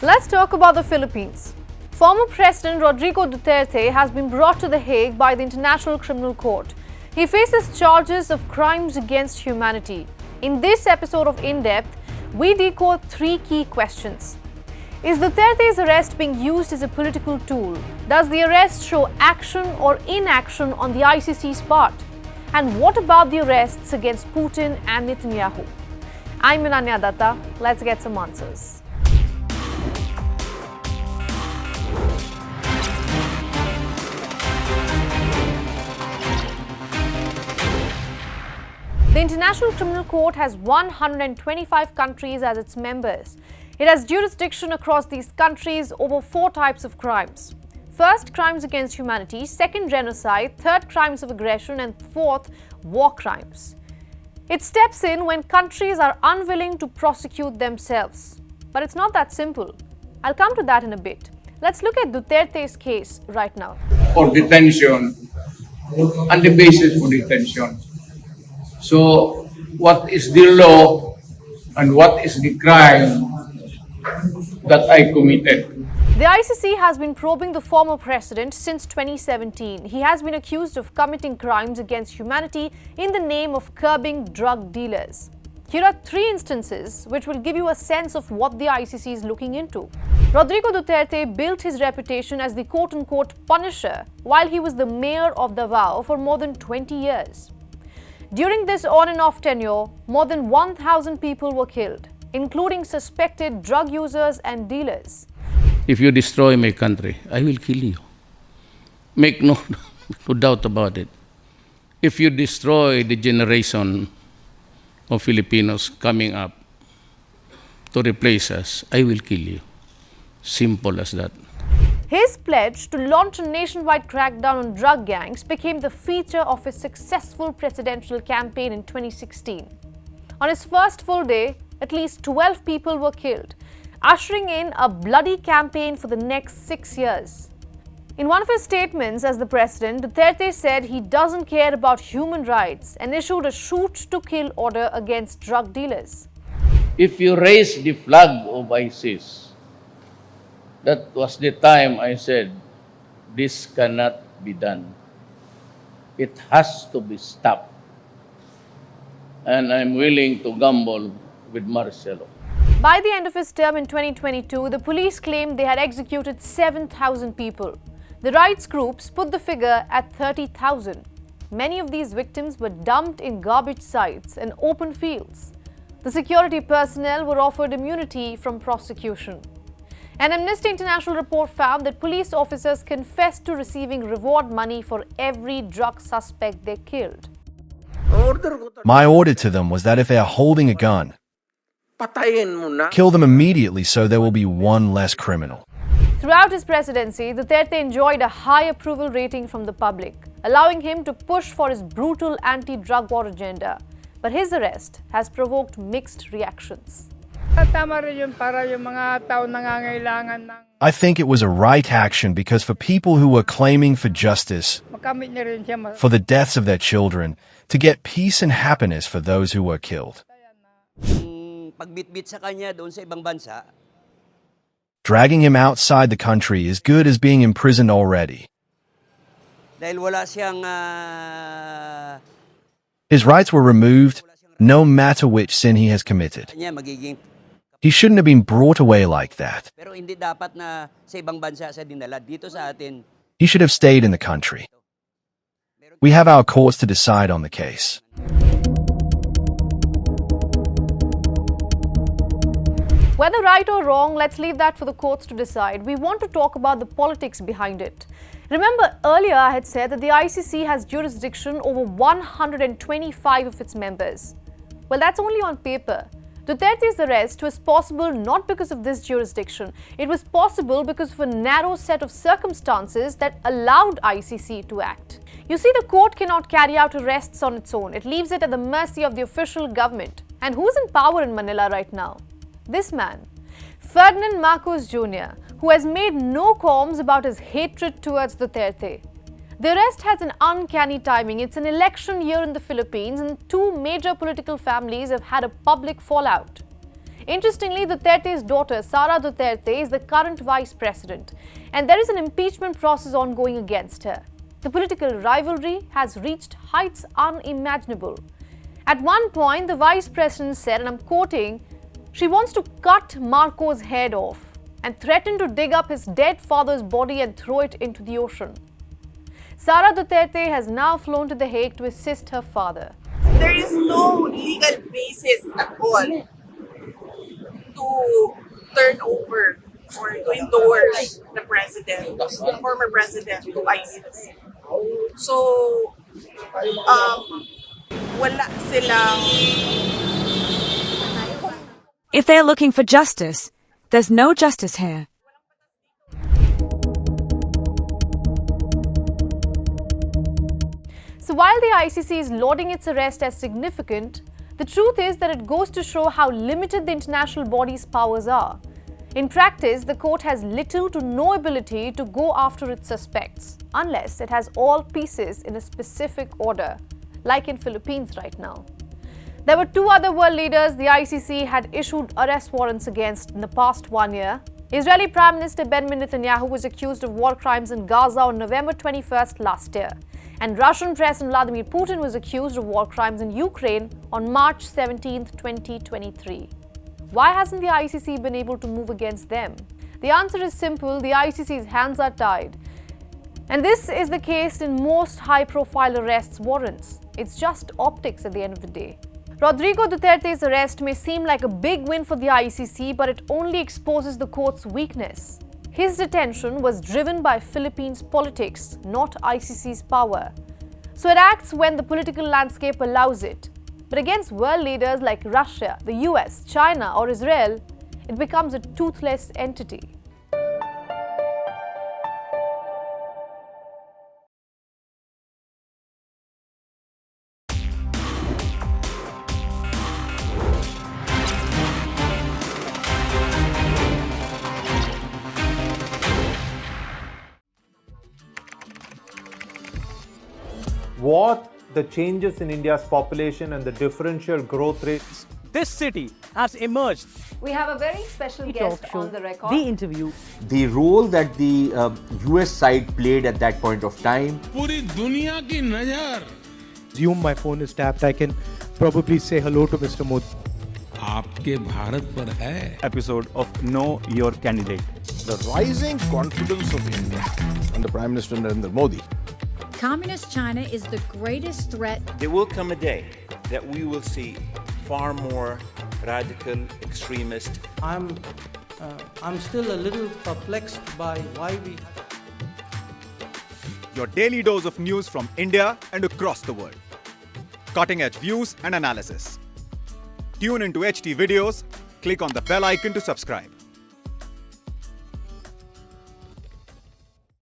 Let's talk about the Philippines. Former President Rodrigo Duterte has been brought to The Hague by the International Criminal Court. He faces charges of crimes against humanity. In this episode of In Depth, we decode three key questions. Is Duterte's arrest being used as a political tool? Does the arrest show action or inaction on the ICC's part? And what about the arrests against Putin and Netanyahu? I'm Minanya Datta. Let's get some answers. The International Criminal Court has 125 countries as its members. It has jurisdiction across these countries over four types of crimes. First, crimes against humanity. Second, genocide. Third, crimes of aggression. And fourth, war crimes. It steps in when countries are unwilling to prosecute themselves. But it's not that simple. I'll come to that in a bit. Let's look at Duterte's case right now. For detention and the basis for detention. So, what is the law and what is the crime that I committed? The ICC has been probing the former president since 2017. He has been accused of committing crimes against humanity in the name of curbing drug dealers. Here are three instances which will give you a sense of what the ICC is looking into. Rodrigo Duterte built his reputation as the quote-unquote punisher while he was the mayor of Davao for more than 20 years. During this on and off tenure, more than 1,000 people were killed, including suspected drug users and dealers. If you destroy my country, I will kill you. Make no doubt about it. If you destroy the generation of Filipinos coming up to replace us, I will kill you. Simple as that. His pledge to launch a nationwide crackdown on drug gangs became the feature of his successful presidential campaign in 2016. On his first full day, at least 12 people were killed, ushering in a bloody campaign for the next 6 years. In one of his statements as the president, Duterte said he doesn't care about human rights and issued a shoot-to-kill order against drug dealers. If you raise the flag of ISIS, that was the time I said, this cannot be done. It has to be stopped. And I'm willing to gamble with Marcelo. By the end of his term in 2022, the police claimed they had executed 7,000 people. The rights groups put the figure at 30,000. Many of these victims were dumped in garbage sites and open fields. The security personnel were offered immunity from prosecution. An Amnesty International report found that police officers confessed to receiving reward money for every drug suspect they killed. My order to them was that if they are holding a gun, kill them immediately so there will be one less criminal. Throughout his presidency, Duterte enjoyed a high approval rating from the public, allowing him to push for his brutal anti-drug war agenda. But his arrest has provoked mixed reactions. I think it was a right action because for people who were claiming for justice, for the deaths of their children, to get peace and happiness for those who were killed. Dragging him outside the country is good as being imprisoned already. His rights were removed, no matter which sin he has committed. He shouldn't have been brought away like that. He should have stayed in the country. We have our courts to decide on the case. Whether right or wrong, let's leave that for the courts to decide. We want to talk about the politics behind it. Remember, earlier I had said that the ICC has jurisdiction over 125 of its members. Well, that's only on paper. Duterte's arrest was possible not because of this jurisdiction. It was possible because of a narrow set of circumstances that allowed ICC to act. You see, the court cannot carry out arrests on its own. It leaves it at the mercy of the official government. And who's in power in Manila right now? This man, Ferdinand Marcos Jr., who has made no qualms about his hatred towards Duterte. The arrest has an uncanny timing. It's an election year in the Philippines and two major political families have had a public fallout. Interestingly, Duterte's daughter, Sara Duterte, is the current vice president, and there is an impeachment process ongoing against her. The political rivalry has reached heights unimaginable. At one point, the vice president said, and I'm quoting, she wants to cut Marco's head off and threatened to dig up his dead father's body and throw it into the ocean. Sara Duterte has now flown to The Hague to assist her father. There is no legal basis at all to turn over or to endorse the president, the former president to ICC. So, wala silang... If they're looking for justice, there's no justice here. So while the ICC is lauding its arrest as significant, the truth is that it goes to show how limited the international body's powers are. In practice, the court has little to no ability to go after its suspects, unless it has all pieces in a specific order, like in Philippines right now. There were two other world leaders the ICC had issued arrest warrants against in the past 1 year. Israeli Prime Minister Benjamin Netanyahu was accused of war crimes in Gaza on November 21st last year. And Russian President Vladimir Putin was accused of war crimes in Ukraine on March 17, 2023. Why hasn't the ICC been able to move against them? The answer is simple: the ICC's hands are tied. And this is the case in most high-profile arrests warrants. It's just optics at the end of the day. Rodrigo Duterte's arrest may seem like a big win for the ICC, but it only exposes the court's weakness. His detention was driven by Philippines' politics, not ICC's power. So it acts when the political landscape allows it. But against world leaders like Russia, the US, China, or Israel, it becomes a toothless entity. What the changes in India's population and the differential growth rates. This city has emerged. We have a very special guest on the record. The interview. The role that the US side played at that point of time. पूरी दुनिया की नजर. Assume my phone is tapped. I can probably say hello to Mr. Modi. आपके भारत पर है. Episode of Know Your Candidate. The rising confidence of India under Prime Minister Narendra Modi. Communist China is the greatest threat. There will come a day that we will see far more radical extremist. I'm still a little perplexed by why we... Your daily dose of news from India and across the world. Cutting edge views and analysis. Tune into HT videos, click on the bell icon to subscribe.